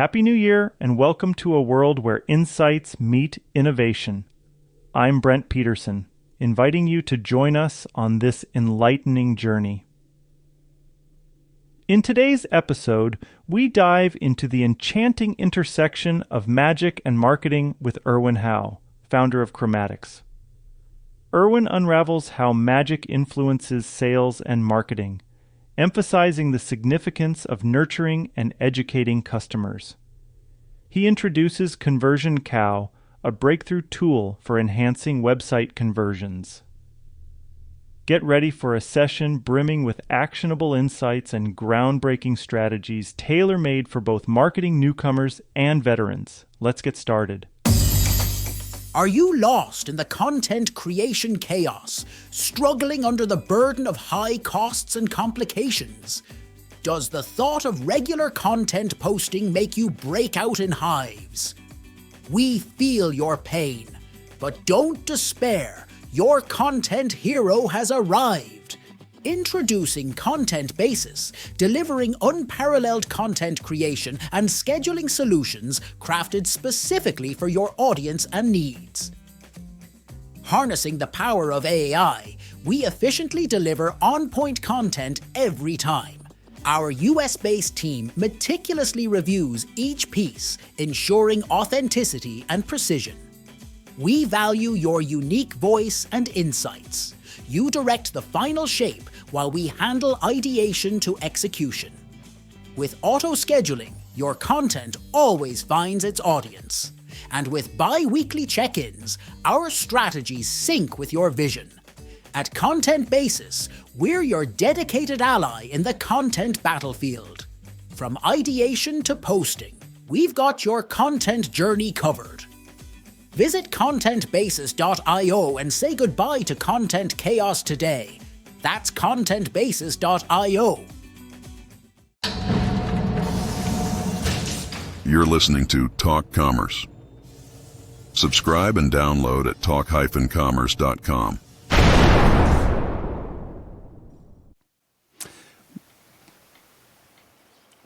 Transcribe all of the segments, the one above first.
Happy New Year, and welcome to a world where insights meet innovation. I'm Brent Peterson, inviting you to join us on this enlightening journey. In today's episode, we dive into the enchanting intersection of magic and marketing with Irwin Hau, founder of Chromatics. Irwin unravels how magic influences sales and marketing, emphasizing the significance of nurturing and educating customers. He introduces Conversion Cow, a breakthrough tool for enhancing website conversions. Get ready for a session brimming with actionable insights and groundbreaking strategies tailor-made for both marketing newcomers and veterans. Let's get started. Are you lost in the content creation chaos, struggling under the burden of high costs and complications? Does the thought of regular content posting make you break out in hives? We feel your pain, but don't despair. Your content hero has arrived. Introducing Content Basis, delivering unparalleled content creation and scheduling solutions crafted specifically for your audience and needs. Harnessing the power of AI, we efficiently deliver on-point content every time. Our US-based team meticulously reviews each piece, ensuring authenticity and precision. We value your unique voice and insights. You direct the final shape while we handle ideation to execution. With auto-scheduling, your content always finds its audience. And with bi-weekly check-ins, our strategies sync with your vision. At Content Basis, we're your dedicated ally in the content battlefield. From ideation to posting, we've got your content journey covered. Visit contentbasis.io and say goodbye to content chaos today. That's contentbasis.io. You're listening to Talk Commerce. Subscribe and download at talk-commerce.com.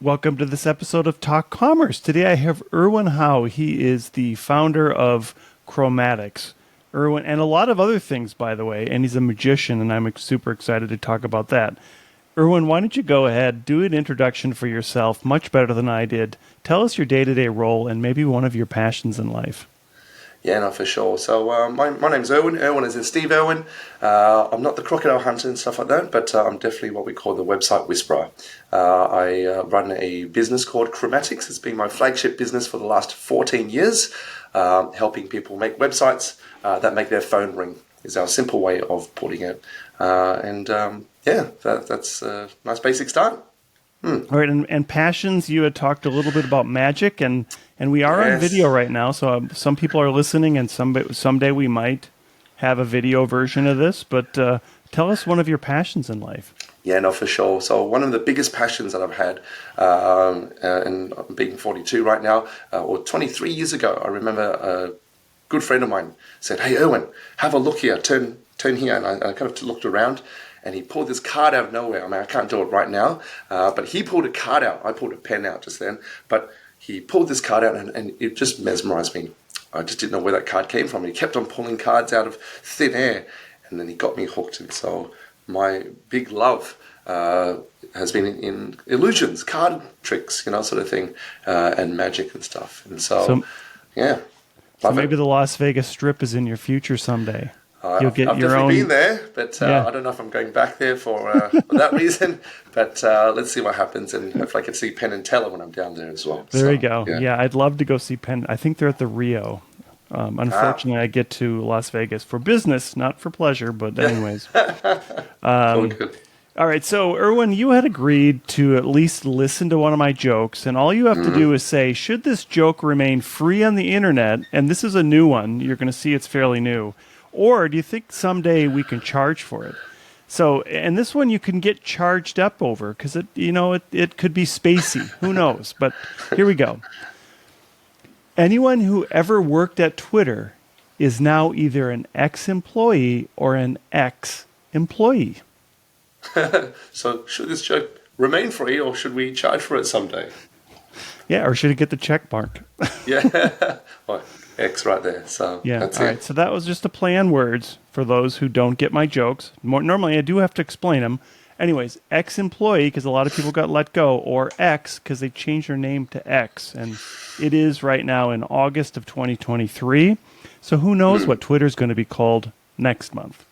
Welcome to this episode of Talk Commerce. Today I have Irwin Hau. He is the founder of Chromatics. Irwin, and a lot of other things, by the way, and he's a magician, and I'm super excited to talk about that. Irwin, why don't you go ahead, do an introduction for yourself, much better than I did. Tell us your day-to-day role and maybe one of your passions in life. Yeah, no, for sure. So my name's Irwin. Irwin is in Steve Irwin. I'm not the crocodile hunter and stuff like that, but I'm definitely what we call the website whisperer. I run a business called Chromatics. It's been my flagship business for the last 14 years, helping people make websites that make their phone ring is our simple way of putting it. That's a nice basic start. All right, and passions, you had talked a little bit about magic, and we are on video right now, so some people are listening, and someday we might have a video version of this, but tell us one of your passions in life. Yeah, no, for sure. So one of the biggest passions that I've had, and I'm being 42 right now, or 23 years ago, I remember a good friend of mine said, "Hey, Irwin, have a look here, turn here," and I kind of looked around, and he pulled this card out of nowhere. I mean, I can't do it right now, but he pulled a card out. I pulled a pen out just then, but he pulled this card out, and it just mesmerized me. I just didn't know where that card came from. He kept on pulling cards out of thin air, and then he got me hooked. And so my big love has been in illusions, card tricks, sort of thing, and magic and stuff. And so yeah. So maybe the Las Vegas Strip is in your future someday. You'll get I've your definitely been there, but I don't know if I'm going back there for that reason. But let's see what happens, and hopefully I can see Penn and Teller when I'm down there as well. There you go. Yeah, I'd love to go see Penn. I think they're at the Rio. Unfortunately, I get to Las Vegas for business, not for pleasure. But anyways, good. All right. So Irwin, you had agreed to at least listen to one of my jokes, and all you have to do is say, should this joke remain free on the internet? And this is a new one. You're going to see it's fairly new. Or do you think someday we can charge for it? So, and this one you can get charged up over because it could be spacey. Who knows? But here we go. Anyone who ever worked at Twitter is now either an ex-employee or an ex-employee. So should this joke remain free or should we charge for it someday? Yeah, or should it get the check mark? Yeah. Well, X right there. So Yeah. that's All it. right. So that was just a play on words for those who don't get my jokes. Normally, I do have to explain them. Anyways, ex-employee because a lot of people got let go, or X because they changed their name to X, and it is right now in August of 2023. So who knows what Twitter's going to be called next month?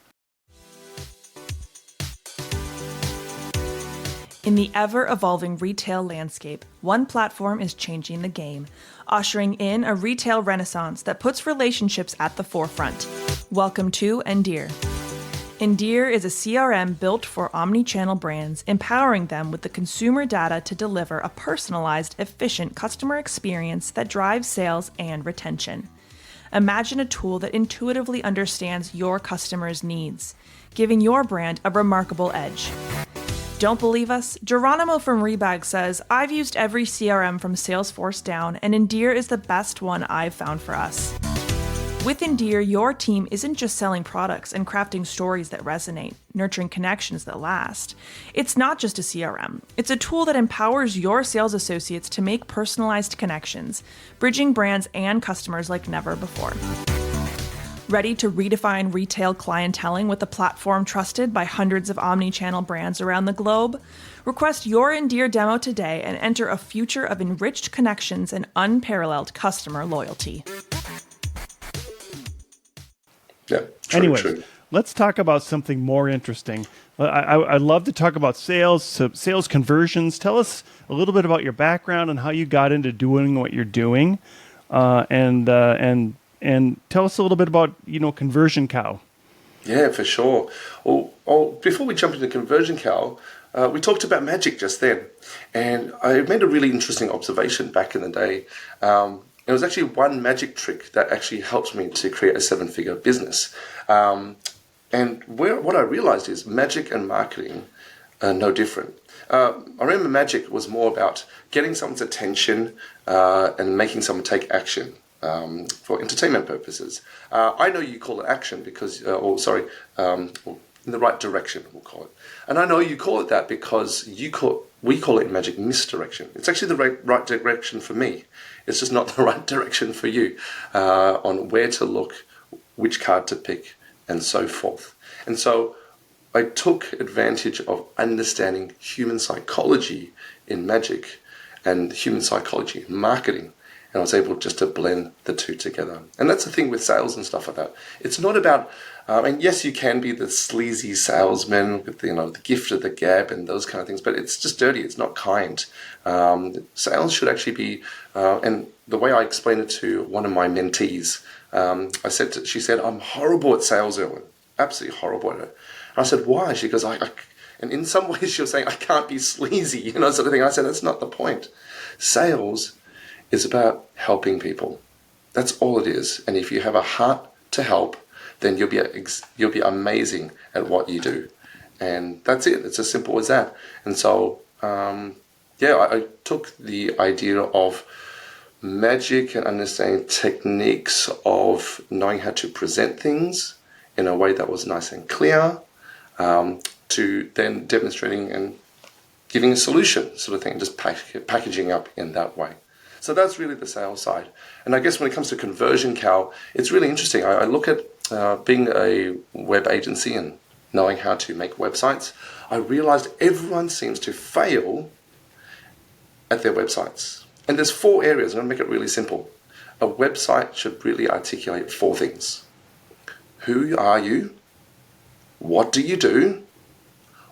In the ever-evolving retail landscape, one platform is changing the game, ushering in a retail renaissance that puts relationships at the forefront. Welcome to Endear. Endear is a CRM built for omni-channel brands, empowering them with the consumer data to deliver a personalized, efficient customer experience that drives sales and retention. Imagine a tool that intuitively understands your customers' needs, giving your brand a remarkable edge. Don't believe us? Geronimo from Rebag says, I've used every CRM from Salesforce down, and Endear is the best one I've found for us. With Endear, your team isn't just selling products and crafting stories that resonate, nurturing connections that last. It's not just a CRM. It's a tool that empowers your sales associates to make personalized connections, bridging brands and customers like never before. Ready to redefine retail clienteling with a platform trusted by hundreds of omni-channel brands around the globe? Request your Endear demo today and enter a future of enriched connections and unparalleled customer loyalty. Yeah. Anyways, let's talk about something more interesting. I'd love to talk about sales, sales conversions. Tell us a little bit about your background and how you got into doing what you're doing, and tell us a little bit about Conversion Cow. Yeah, for sure. Well, before we jump into Conversion Cow, we talked about magic just then, and I made a really interesting observation back in the day. It was actually one magic trick that actually helped me to create a 7-figure business. And what I realized is magic and marketing are no different. I remember magic was more about getting someone's attention and making someone take action for entertainment purposes. I know you call it action because, in the right direction, we'll call it. And I know you call it that because we call it in magic misdirection. It's actually the right direction for me. It's just not the right direction for you on where to look, which card to pick, and so forth. And so I took advantage of understanding human psychology in magic and human psychology in marketing. And I was able just to blend the two together. And that's the thing with sales and stuff like that. It's not about, and yes, you can be the sleazy salesman with the gift of the gab and those kind of things, but it's just dirty. It's not kind. Sales should actually be, and the way I explained it to one of my mentees, she said, I'm horrible at sales, Irwin. Absolutely horrible at it. And I said, why? She goes, and in some ways she was saying, I can't be sleazy, sort of thing. I said, that's not the point. Sales is about helping people. That's all it is. And if you have a heart to help, then you'll be amazing at what you do. And that's it. It's as simple as that. And so, I took the idea of magic and understanding techniques of knowing how to present things in a way that was nice and clear, to then demonstrating and giving a solution sort of thing, just packaging up in that way. So that's really the sales side. And I guess when it comes to Conversion Cow, it's really interesting. I look at being a web agency and knowing how to make websites. I realized everyone seems to fail at their websites. And there's 4 areas. I'm going to make it really simple. A website should really articulate 4 things. Who are you? What do you do?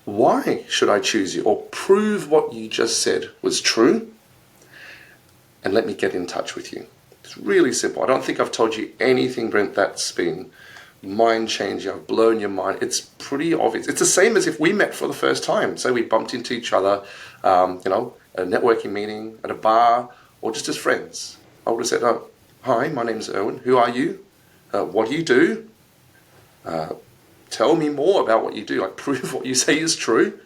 Why should I choose you? Or prove what you just said was true. And let me get in touch with you. It's really simple. I don't think I've told you anything, Brent, that's been mind-changing. I've blown your mind. It's pretty obvious. It's the same as if we met for the first time. Say we bumped into each other, at a networking meeting, at a bar, or just as friends. I would have said, hi, my name's Irwin. Who are you? What do you do? Tell me more about what you do. Like, prove what you say is true.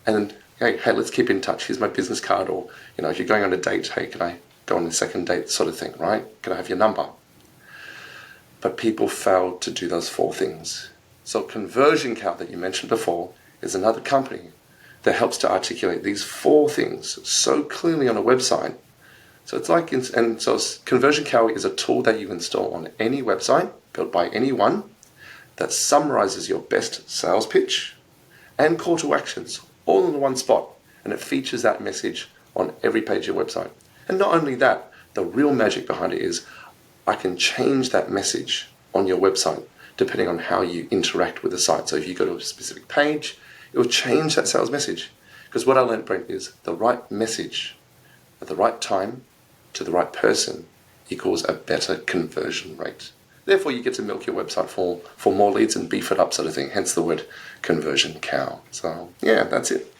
And hey, let's keep in touch. Here's my business card. Or, if you're going on a date, hey, can I go on a second date sort of thing, right? Can I have your number? But people fail to do those 4 things. So Conversion Cow that you mentioned before is another company that helps to articulate these 4 things so clearly on a website. So it's like, and so Conversion Cow is a tool that you install on any website built by anyone that summarizes your best sales pitch and call to actions all in one spot. And it features that message on every page of your website. And not only that, the real magic behind it is I can change that message on your website depending on how you interact with the site. So if you go to a specific page, it will change that sales message. Because what I learned, Brent, is the right message at the right time to the right person equals a better conversion rate. Therefore, you get to milk your website for more leads and beef it up, sort of thing. Hence the word conversion cow. So yeah, that's it.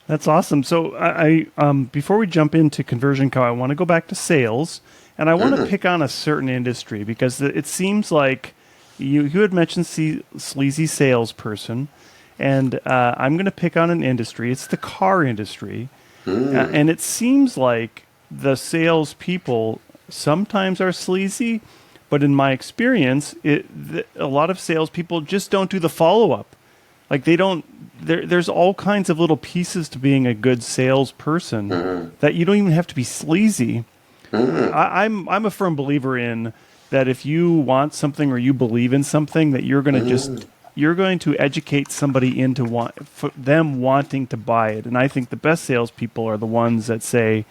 That's awesome. So I before we jump into Conversion Cow, I want to go back to sales, and I want to pick on a certain industry because it seems like you had mentioned sleazy salesperson, and I'm going to pick on an industry. It's the car industry, and it seems like the salespeople sometimes are sleazy, but in my experience, a lot of salespeople just don't do the follow-up. Like they don't. There's all kinds of little pieces to being a good salesperson that you don't even have to be sleazy. I'm a firm believer in that if you want something or you believe in something, that you're going to you're going to educate somebody into them wanting to buy it. And I think the best salespeople are the ones that say,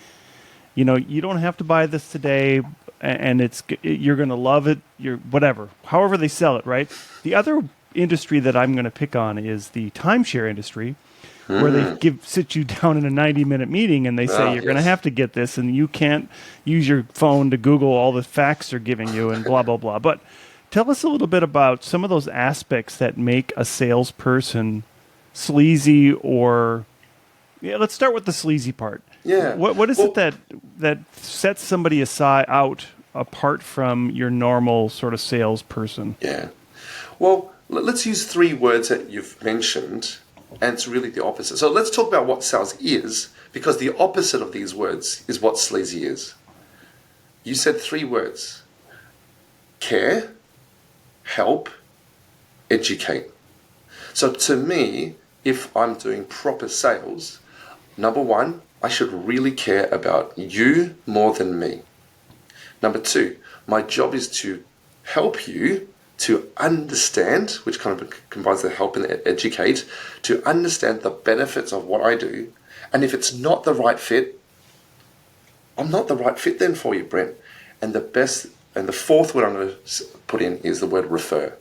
you know, you don't have to buy this today, and you're going to love it. Whatever, however they sell it, right? The other industry that I'm going to pick on is the timeshare industry, where they sit you down in a 90-minute meeting and they say you're going to have to get this, and you can't use your phone to Google all the facts they're giving you and blah blah blah. But tell us a little bit about some of those aspects that make a salesperson sleazy, or let's start with the sleazy part. Yeah. What is it that sets somebody out apart from your normal sort of salesperson? Yeah. Well, let's use 3 words that you've mentioned, and it's really the opposite. So let's talk about what sales is, because the opposite of these words is what sleazy is. You said 3 words: care, help, educate. So to me, if I'm doing proper sales, number 1, I should really care about you more than me. Number 2, my job is to help you to understand, which kind of combines the help and the educate, to understand the benefits of what I do. And if it's not the right fit, I'm not the right fit then for you, Brent. And the 4th word I'm going to put in is the word refer.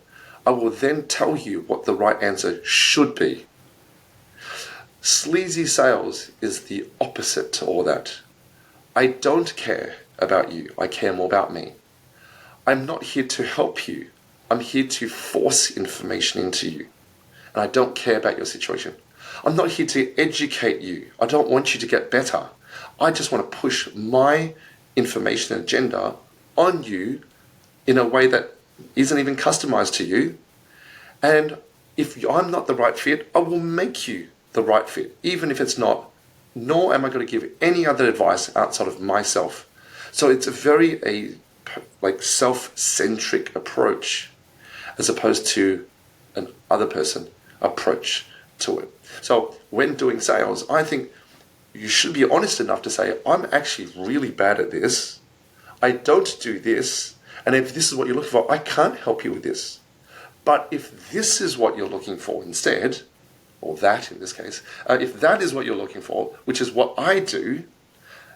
I will then tell you what the right answer should be. Sleazy sales is the opposite to all that. I don't care about you. I care more about me. I'm not here to help you. I'm here to force information into you. And I don't care about your situation. I'm not here to educate you. I don't want you to get better. I just want to push my information and agenda on you in a way that isn't even customized to you. And if I'm not the right fit, I will make you the right fit, even if it's not. Nor am I going to give any other advice outside of myself. So it's a very self-centric approach, as opposed to an other person approach to it. So when doing sales, I think you should be honest enough to say, I'm actually really bad at this. I don't do this. And if this is what you're looking for, I can't help you with this. But if this is what you're looking for instead, or that in this case, if that is what you're looking for, which is what I do,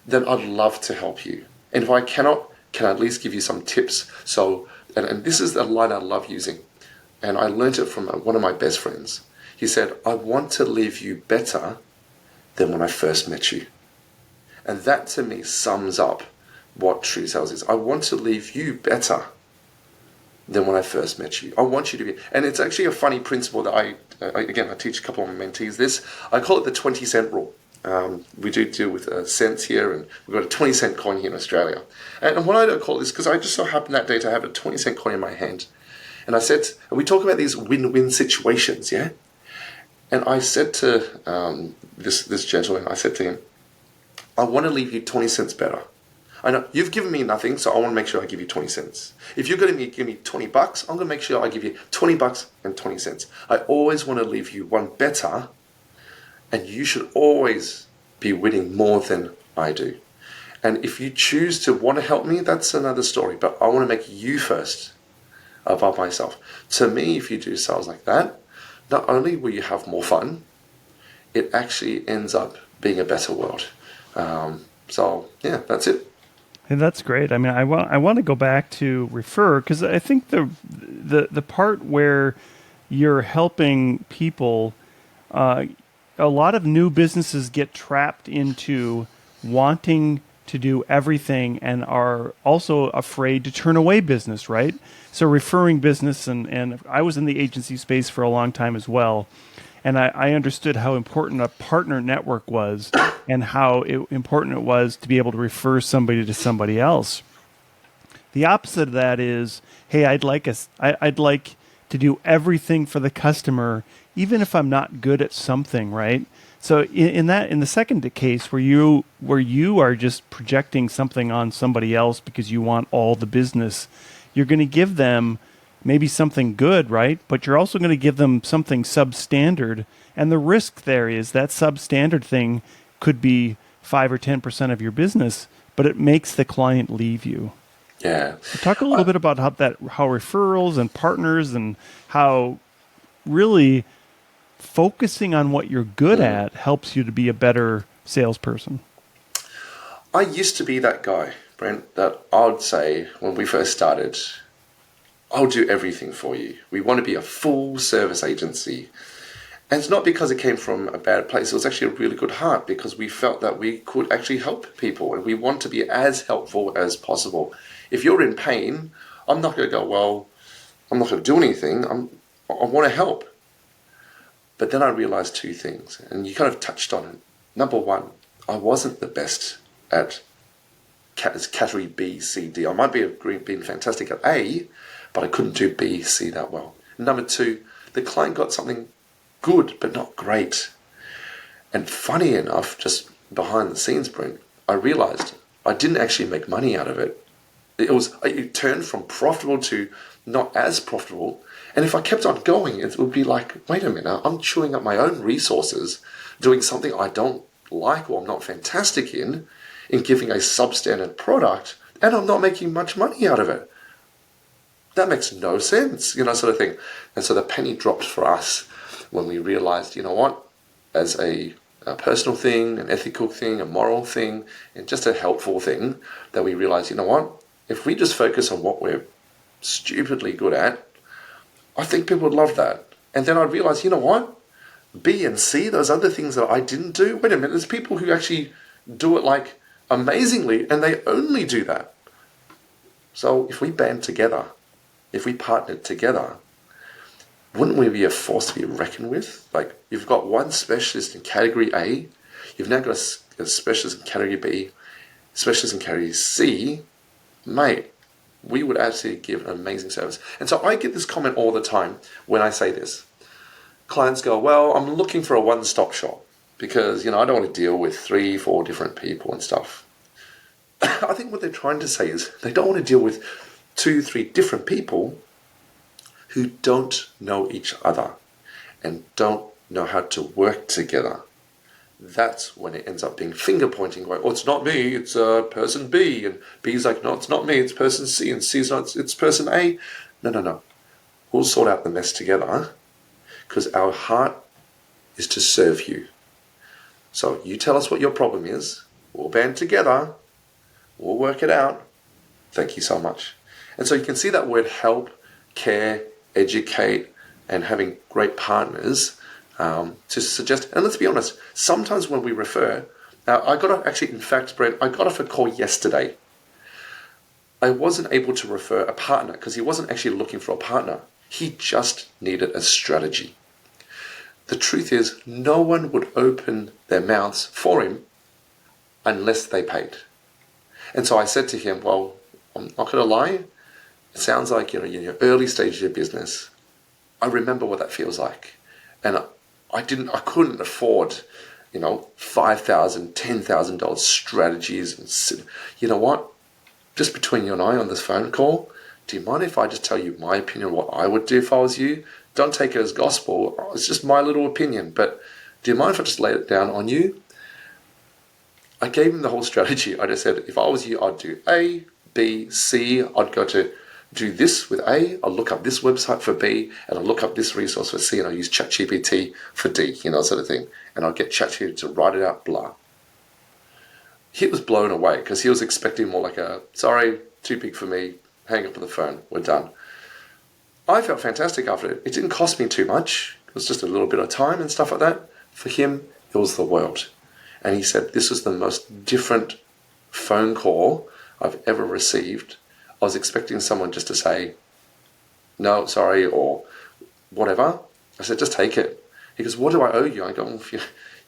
then I'd love to help you. And if I cannot, can I at least give you some tips? So, and this is a line I love using. And I learned it from one of my best friends. He said, I want to leave you better than when I first met you. And that to me sums up what true sales is. I want to leave you better than when I first met you. I want you to be, and it's actually a funny principle that I teach a couple of my mentees this. I call it the 20-cent rule. We do deal with cents here, and we've got a 20-cent coin here in Australia. And what I don't call this, because I just so happened that day to have a 20-cent coin in my hand. And I said, and we talk about these win-win situations, yeah? And I said to this gentleman, I said to him, I want to leave you 20 cents better. I know you've given me nothing, so I want to make sure I give you 20 cents. If you're going to give me 20 bucks, I'm going to make sure I give you 20 bucks and 20 cents. I always want to leave you one better And you should always be winning more than I do. And if you choose to want to help me, that's another story. But I want to make you first above myself. To me, if you do sales like that, not only will you have more fun, it actually ends up being a better world. So yeah, that's it. And that's great. I mean, I want to go back to refer, because I think the part where you're helping people, a lot of new businesses get trapped into wanting to do everything and are also afraid to turn away business, right? So referring business, and I was in the agency space for a long time as well. And I understood how important a partner network was and how important it was to be able to refer somebody to somebody else. The opposite of that is, hey, I'd like to do everything for the customer, even if I'm not good at something, right? So in the second case, where you are just projecting something on somebody else because you want all the business, you're going to give them maybe something good, right? But you're also going to give them something substandard. And the risk there is that substandard thing could be 5 or 10% of your business, but it makes the client leave you. Yeah. Talk a little bit about how referrals and partners, and how really focusing on what you're good at helps you to be a better salesperson. I used to be that guy, Brent, that I would say when we first started, I'll do everything for you. We want to be a full service agency. And it's not because it came from a bad place. It was actually a really good heart, because we felt that we could actually help people, and we want to be as helpful as possible. If you're in pain, I'm not going to go, well, I'm not going to do anything. I want to help. But then I realized two things, and you kind of touched on it. Number one, I wasn't the best at category B, C, D. I might be been fantastic at A, but I couldn't do B, C that well. Number two, the client got something good, but not great. And funny enough, just behind the scenes, Brent, I realized I didn't actually make money out of it. It turned from profitable to not as profitable. And if I kept on going, it would be like, wait a minute, I'm chewing up my own resources, doing something I don't like or I'm not fantastic in giving a substandard product, and I'm not making much money out of it. That makes no sense, sort of thing. And so the penny dropped for us when we realized, you know what, as a personal thing, an ethical thing, a moral thing, and just a helpful thing, that we realized, you know what, if we just focus on what we're stupidly good at, I think people would love that. And then I realized, you know what, B and C, those other things that I didn't do, wait a minute, there's people who actually do it like amazingly, and they only do that. So if we band together, if we partnered together, wouldn't we be a force to be reckoned with? Like, you've got one specialist in category A, you've now got a specialist in category B, specialist in category C, mate, we would actually give an amazing service. And so I get this comment all the time when I say this. Clients go, well, I'm looking for a one-stop shop because, I don't want to deal with 3-4 different people and stuff. I think what they're trying to say is they don't want to deal with 2-3 different people who don't know each other and don't know how to work together. That's when it ends up being finger pointing, going, oh, it's not me, it's person B, and B's like, no, it's not me, it's person C, and C's not, it's person A. No. We'll sort out the mess together, because our heart is to serve you. So you tell us what your problem is, we'll band together, we'll work it out. Thank you so much. And so you can see that word help, care, educate, and having great partners to suggest. And let's be honest, sometimes when we refer, Brent, I got off a call yesterday. I wasn't able to refer a partner because he wasn't actually looking for a partner. He just needed a strategy. The truth is, no one would open their mouths for him unless they paid. And so I said to him, well, I'm not going to lie. It sounds like you're in your early stage of your business. I remember what that feels like. And I couldn't afford, $5,000, $10,000 strategies. And you know what? Just between you and I on this phone call, do you mind if I just tell you my opinion of what I would do if I was you? Don't take it as gospel. It's just my little opinion. But do you mind if I just lay it down on you? I gave him the whole strategy. I just said, if I was you, I'd do A, B, C. I'd go to do this with A. I'll look up this website for B, and I'll look up this resource for C, and I'll use ChatGPT for D, sort of thing. And I'll get ChatGPT to write it out, blah. He was blown away because he was expecting more like a, sorry, too big for me, hang up the phone, we're done. I felt fantastic after it. It didn't cost me too much. It was just a little bit of time and stuff like that. For him, it was the world. And he said, this was the most different phone call I've ever received. I was expecting someone just to say, no, sorry, or whatever. I said, just take it. He goes, what do I owe you? I go, well, you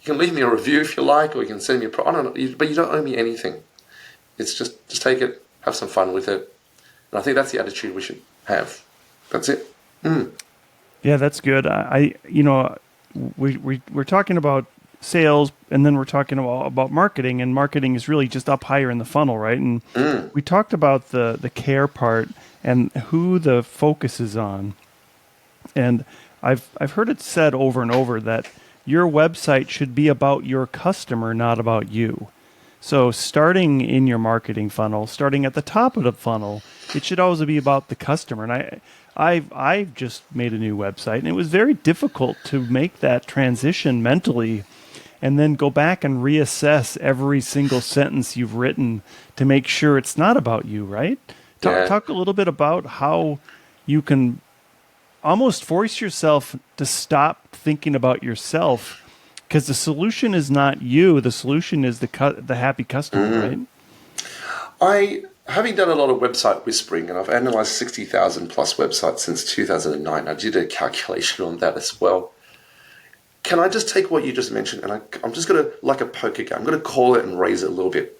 can leave me a review if you like, or you can send me I don't know, but you don't owe me anything. It's just take it, have some fun with it. And I think that's the attitude we should have. That's it. Yeah, that's good. We're talking about sales, and then we're talking about marketing, and marketing is really just up higher in the funnel, right? And we talked about the care part and who the focus is on. And I've heard it said over and over that your website should be about your customer, not about you. So starting in your marketing funnel, starting at the top of the funnel, it should always be about the customer. And I've just made a new website, and it was very difficult to make that transition mentally and then go back and reassess every single sentence you've written to make sure it's not about you, right? Talk a little bit about how you can almost force yourself to stop thinking about yourself, because the solution is not you. The solution is the happy customer, right? Having done a lot of website whispering, and I've analyzed 60,000 plus websites since 2009, I did a calculation on that as well. Can I just take what you just mentioned, and I'm just going to, like a poker game, I'm going to call it and raise it a little bit.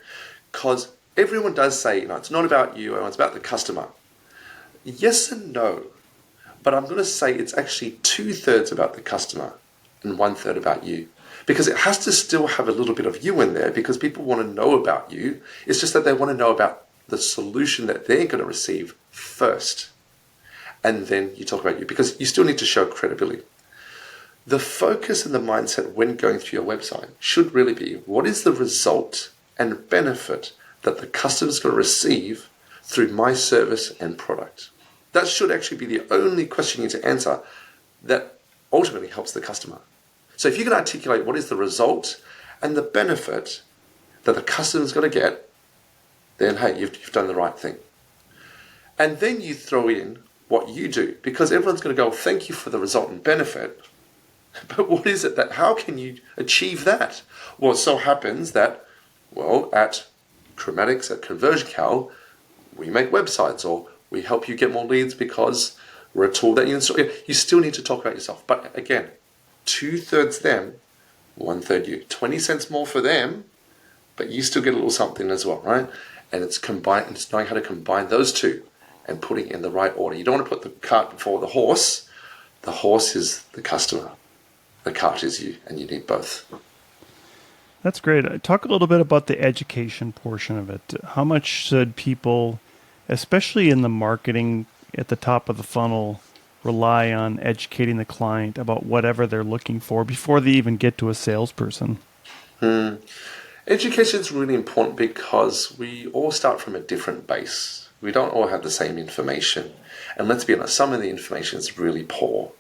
Because everyone does say, it's not about you, it's about the customer. Yes and no. But I'm going to say it's actually 2/3 about the customer and 1/3 about you. Because it has to still have a little bit of you in there, because people want to know about you. It's just that they want to know about the solution that they're going to receive first. And then you talk about you, because you still need to show credibility. The focus and the mindset when going through your website should really be, what is the result and benefit that the customer is going to receive through my service and product? That should actually be the only question you need to answer that ultimately helps the customer. So if you can articulate what is the result and the benefit that the customer is going to get, then hey, you've done the right thing. And then you throw in what you do, because everyone's going to go, thank you for the result and benefit. But what is it how can you achieve that? Well, it so happens that, at Chromatics, at ConversionCal, we make websites, or we help you get more leads because we're a tool that you install. You still need to talk about yourself. But again, 2/3 them, 1/3 you. 20 cents more for them, but you still get a little something as well, right? And it's knowing how to combine those two and putting it in the right order. You don't want to put the cart before the horse. The horse is the customer. The cart is you, and you need both. That's great. Talk a little bit about the education portion of it. How much should people, especially in the marketing at the top of the funnel, rely on educating the client about whatever they're looking for before they even get to a salesperson? Education is really important because we all start from a different base. We don't all have the same information. And let's be honest, some of the information is really poor.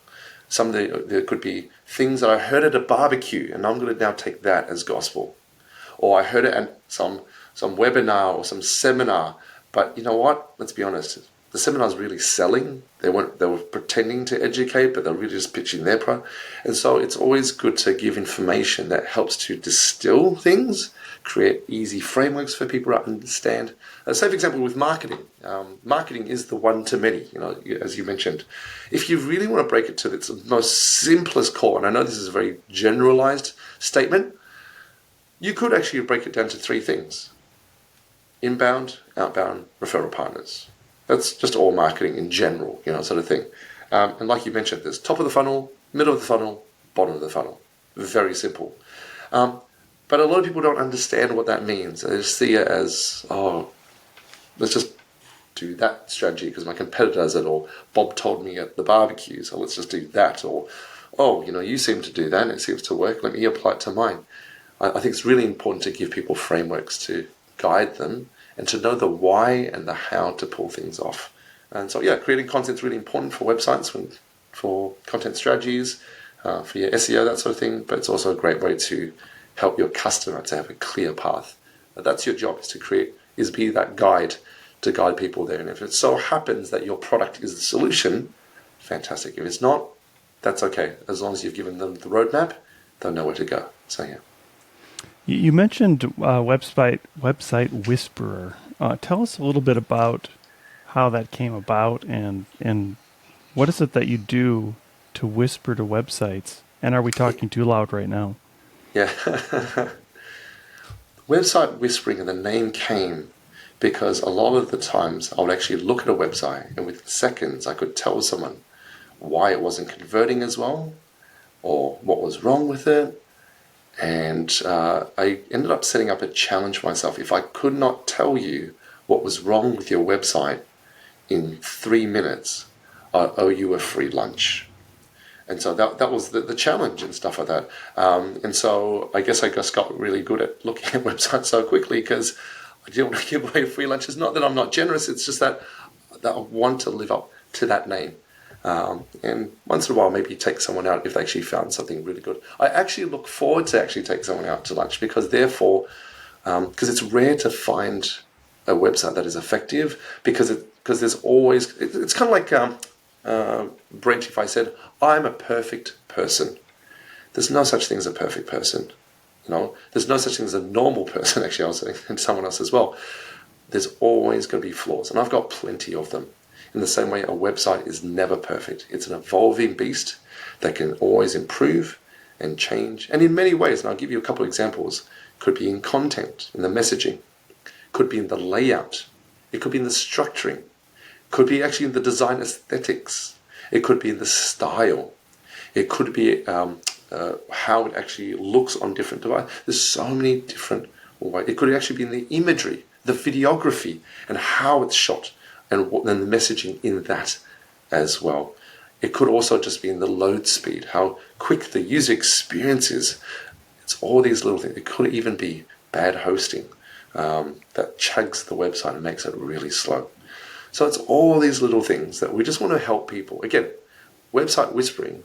There could be things that I heard at a barbecue, and I'm going to now take that as gospel. Or I heard it at some webinar or some seminar. But you know what? Let's be honest. The seminar's really selling. They were pretending to educate, but they're really just pitching their product. And so it's always good to give information that helps to distill things, create easy frameworks for people to understand. Say, for example, with marketing. Marketing is the one-to-many, as you mentioned. If you really want to break it to its most simplest core, and I know this is a very generalized statement, you could actually break it down to 3 things. Inbound, outbound, referral partners. That's just all marketing in general, sort of thing. And like you mentioned, there's top of the funnel, middle of the funnel, bottom of the funnel. Very simple. But a lot of people don't understand what that means. They just see it as, let's just do that strategy because my competitor does it, or Bob told me at the barbecue, so let's just do that. Or oh, you seem to do that and it seems to work, let me apply it to mine. I think it's really important to give people frameworks to guide them and to know the why and the how to pull things off. And so, creating content is really important for websites, for content strategies, for your SEO, that sort of thing. But it's also a great way to help your customer to have a clear path. That's your job, is be that guide to guide people there. And if it so happens that your product is the solution, fantastic. If it's not, that's okay. As long as you've given them the roadmap, they'll know where to go. So, yeah. You mentioned website whisperer. Tell us a little bit about how that came about and what is it that you do to whisper to websites? And are we talking too loud right now? Yeah. Website whispering, and the name came because a lot of the times I would actually look at a website and within seconds I could tell someone why it wasn't converting as well or what was wrong with it. And I ended up setting up a challenge for myself. If I could not tell you what was wrong with your website in 3 minutes, I owe you a free lunch. And so that was the challenge and stuff like that. And so I guess I just got really good at looking at websites so quickly because I didn't want to give away free lunches. Not that I'm not generous, it's just that I want to live up to that name. And once in a while, maybe take someone out if they actually found something really good. I actually look forward to actually take someone out to lunch because it's rare to find a website that is effective because there's always, it's kind of like Brent, if I said, I'm a perfect person. There's no such thing as a perfect person. There's no such thing as a normal person. Actually, I was saying to someone else as well. There's always going to be flaws, and I've got plenty of them. In the same way, a website is never perfect. It's an evolving beast that can always improve and change. And in many ways, and I'll give you a couple of examples, could be in content, in the messaging, could be in the layout, it could be in the structuring, could be actually in the design aesthetics, it could be in the style, it could be how it actually looks on different devices. There's so many different ways. It could actually be in the imagery, the videography, and how it's shot. And then the messaging in that as well. It could also just be in the load speed, how quick the user experience is. It's all these little things. It could even be bad hosting that chugs the website and makes it really slow. So it's all these little things that we just want to help people. Again, website whispering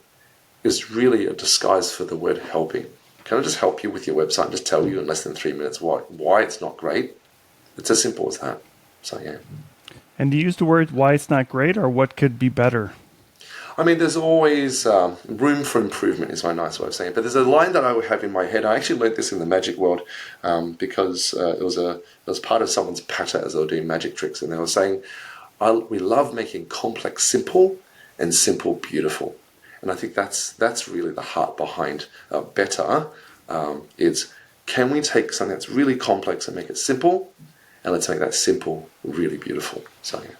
is really a disguise for the word helping. Can I just help you with your website and just tell you in less than 3 minutes why it's not great? It's as simple as that. So, yeah. And do you use the word why it's not great or what could be better? I mean, there's always room for improvement is my nice way of saying it. But there's a line that I have in my head. I actually learned this in the magic world because it was part of someone's patter as they were doing magic tricks. And they were saying, we love making complex simple and simple beautiful. And I think that's really the heart behind better is can we take something that's really complex and make it simple? And let's make that simple, really beautiful. So, yeah.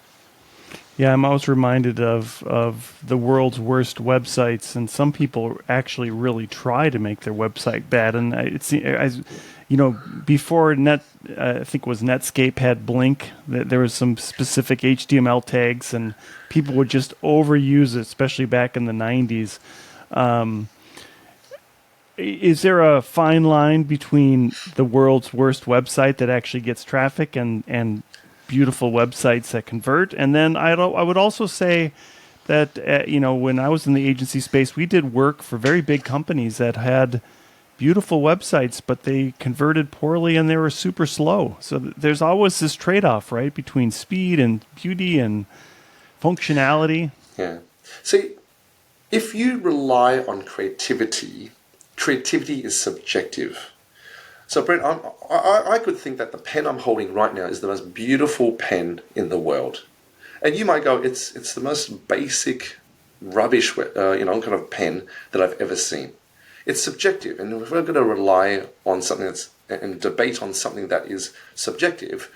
Yeah, I'm always reminded of the world's worst websites, and some people actually really try to make their website bad. And before I think it was Netscape had Blink, there was some specific HTML tags, and people would just overuse it, especially back in the 90s. Is there a fine line between the world's worst website that actually gets traffic and beautiful websites that convert? And then I would also say that when I was in the agency space, we did work for very big companies that had beautiful websites, but they converted poorly and they were super slow. So there's always this trade-off, right, between speed and beauty and functionality. Yeah. See, if you rely on creativity is subjective. So, Brent, I could think that the pen I'm holding right now is the most beautiful pen in the world. And you might go, it's the most basic rubbish, kind of pen that I've ever seen. It's subjective. And if we're going to rely on something and debate on something that is subjective,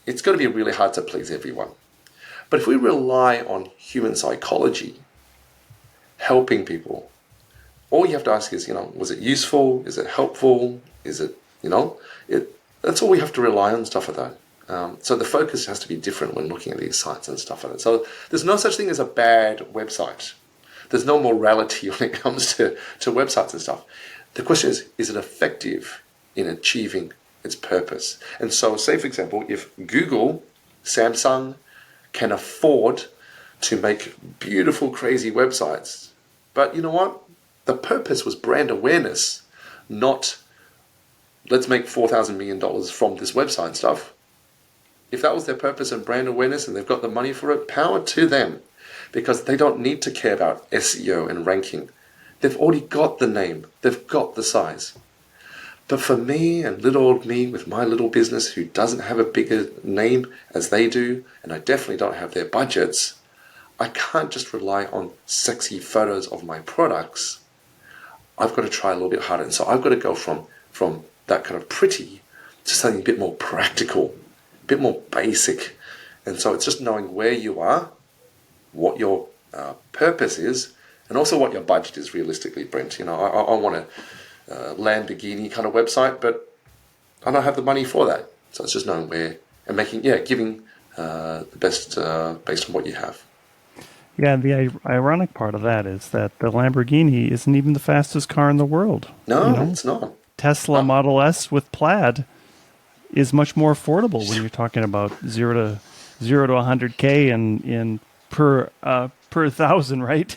it's going to be really hard to please everyone. But if we rely on human psychology, helping people, all you have to ask is, was it useful? Is it helpful? Is it, that's all we have to rely on, stuff like that. So the focus has to be different when looking at these sites and stuff like that. So there's no such thing as a bad website. There's no morality when it comes to websites and stuff. The question is it effective in achieving its purpose? And so, say for example, if Google, Samsung can afford to make beautiful, crazy websites, but you know what? The purpose was brand awareness, not let's make $4,000 million from this website stuff. If that was their purpose and brand awareness and they've got the money for it, power to them, because they don't need to care about SEO and ranking. They've already got the name. They've got the size. But for me and little old me with my little business who doesn't have a bigger name as they do, and I definitely don't have their budgets, I can't just rely on sexy photos of my products. I've got to try a little bit harder. And so I've got to go from that kind of pretty to something a bit more practical, a bit more basic. And so it's just knowing where you are, what your purpose is, and also what your budget is realistically, Brent. You know, I want a Lamborghini kind of website, but I don't have the money for that. So it's just knowing where and giving the best based on what you have. Yeah, the ironic part of that is that the Lamborghini isn't even the fastest car in the world. No, it's not. Tesla Model S with Plaid is much more affordable when you're talking about 0 to 100K in per 1,000, right?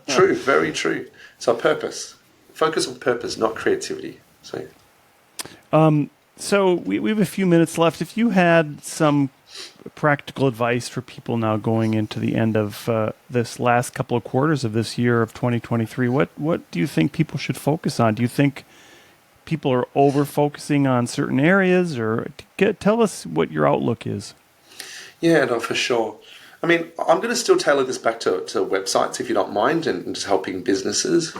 True, very true. So purpose. Focus on purpose, not creativity. So we have a few minutes left. If you had some practical advice for people now going into the end of this last couple of quarters of this year of 2023, what do you think people should focus on? Do you think people are over-focusing on certain areas, or tell us what your outlook is? Yeah, no, for sure. I mean, I'm going to still tailor this back to websites, if you don't mind, and just helping businesses.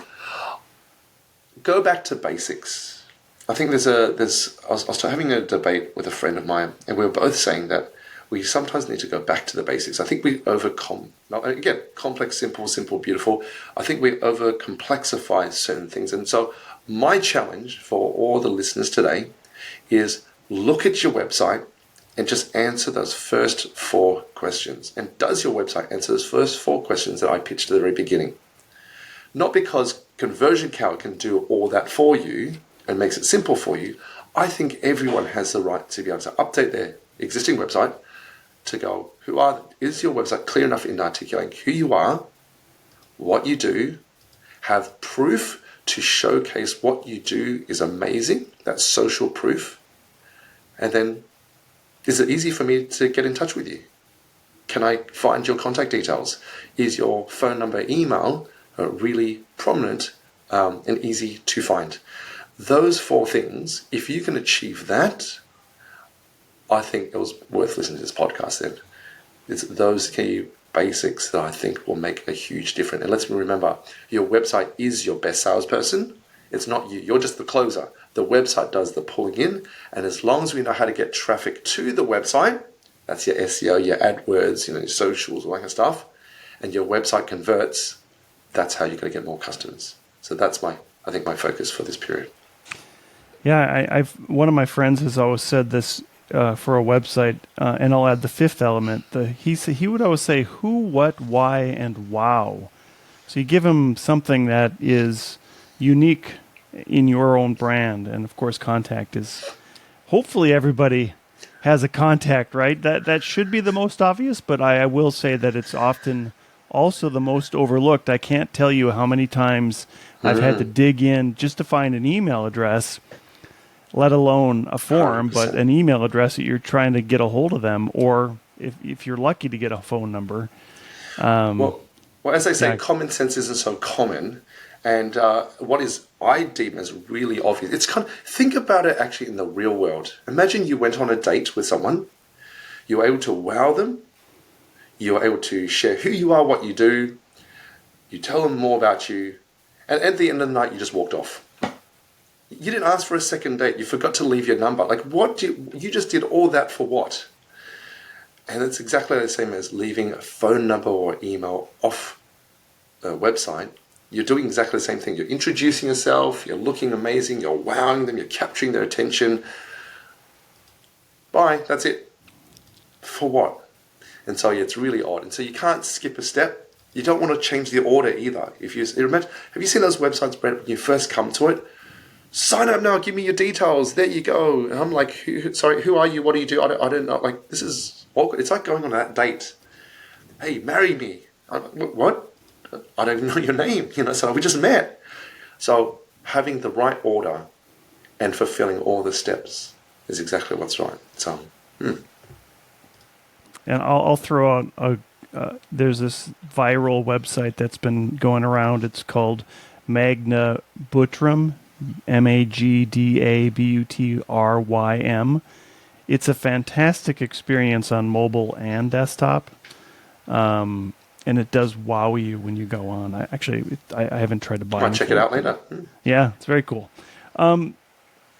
Go back to basics. I think I was having a debate with a friend of mine, and we were both saying that we sometimes need to go back to the basics. I think we again, complex, simple, beautiful. I think we over-complexify certain things. And so my challenge for all the listeners today is look at your website and just answer those first 4 questions. And does your website answer those first 4 questions that I pitched at the very beginning? Not because Conversion Cow can do all that for you and makes it simple for you. I think everyone has the right to be able to update their existing website to go, is your website clear enough in articulating who you are, what you do, have proof to showcase what you do is amazing, that's social proof, and then is it easy for me to get in touch with you? Can I find your contact details? Is your phone number, email really prominent and easy to find? Those 4 things, if you can achieve that, I think it was worth listening to this podcast then. It's those key basics that I think will make a huge difference. And let's remember, your website is your best salesperson. It's not you. You're just the closer. The website does the pulling in. And as long as we know how to get traffic to the website, that's your SEO, your AdWords, your socials, all that kind of stuff, and your website converts, that's how you're going to get more customers. So that's my focus for this period. Yeah, one of my friends has always said this for a website, and I'll add the 5th element. He would always say who, what, why, and wow. So you give him something that is unique in your own brand, and of course, contact is. Hopefully, everybody has a contact, right? That should be the most obvious, but I will say that it's often also the most overlooked. I can't tell you how many times I've had to dig in just to find an email address, let alone a form, 100%. but an email address that you're trying to get a hold of them, or if you're lucky to get a phone number. Well, as I say, common sense isn't so common. And what I deem as really obvious, it's think about it actually in the real world. Imagine you went on a date with someone, you were able to wow them, you were able to share who you are, what you do, you tell them more about you, and at the end of the night, you just walked off. You didn't ask for a second date. You forgot to leave your number. Like, you just did all that for what? And it's exactly the same as leaving a phone number or email off a website. You're doing exactly the same thing. You're introducing yourself. You're looking amazing. You're wowing them. You're capturing their attention. Bye. That's it. For what? And so it's really odd. And so you can't skip a step. You don't want to change the order either. If you remember, have you seen those websites, Brent, when you first come to it? Sign up now, give me your details. There you go. And I'm like, who are you? What do you do? I don't know. Like, this is awkward. It's like going on that date. Hey, marry me. What? I don't even know your name. So we just met. So having the right order and fulfilling all the steps is exactly what's right. So, And I'll throw out there's this viral website that's been going around. It's called Magna Butrym, MAGDABUTRYM. It's a fantastic experience on mobile and desktop, and it does wow you when you go on. I haven't tried to buy it. Might check it out later. Yeah, it's very cool.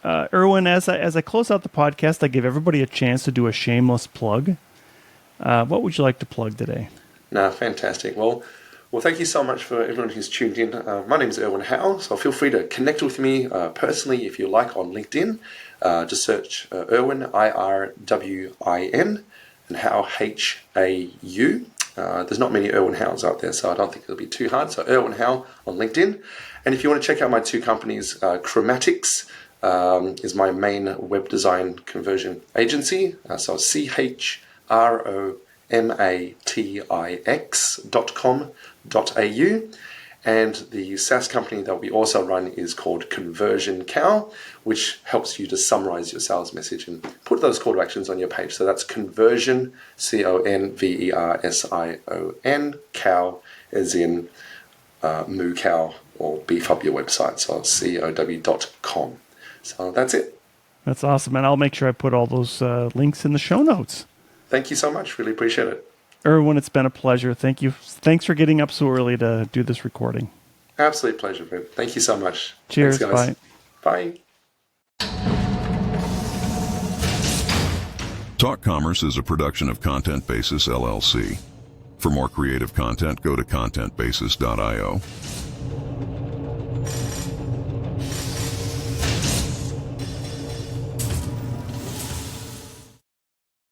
Irwin, as I close out the podcast, I give everybody a chance to do a shameless plug. What would you like to plug today? No, fantastic. Well, thank you so much for everyone who's tuned in. My name is Irwin Hau, so feel free to connect with me personally if you like on LinkedIn. Just search Irwin, IRWIN, and Hau, HAU. There's not many Irwin Haus out there, so I don't think it'll be too hard. So Irwin Hau on LinkedIn. And if you want to check out my two companies, Chromatics is my main web design conversion agency. So CHROMATIX.com.au. And the SaaS company that we also run is called Conversion Cow, which helps you to summarize your sales message and put those call to actions on your page. So that's Conversion, CONVERSION, cow as in moo cow or beef up your website. So COW.com. So that's it. That's awesome. And I'll make sure I put all those links in the show notes. Thank you so much. Really appreciate it. Irwin, it's been a pleasure. Thank you. Thanks for getting up so early to do this recording. Absolute pleasure, man. Thank you so much. Cheers. Thanks, guys. Bye. Talk Commerce is a production of Content Basis, LLC. For more creative content, go to contentbasis.io.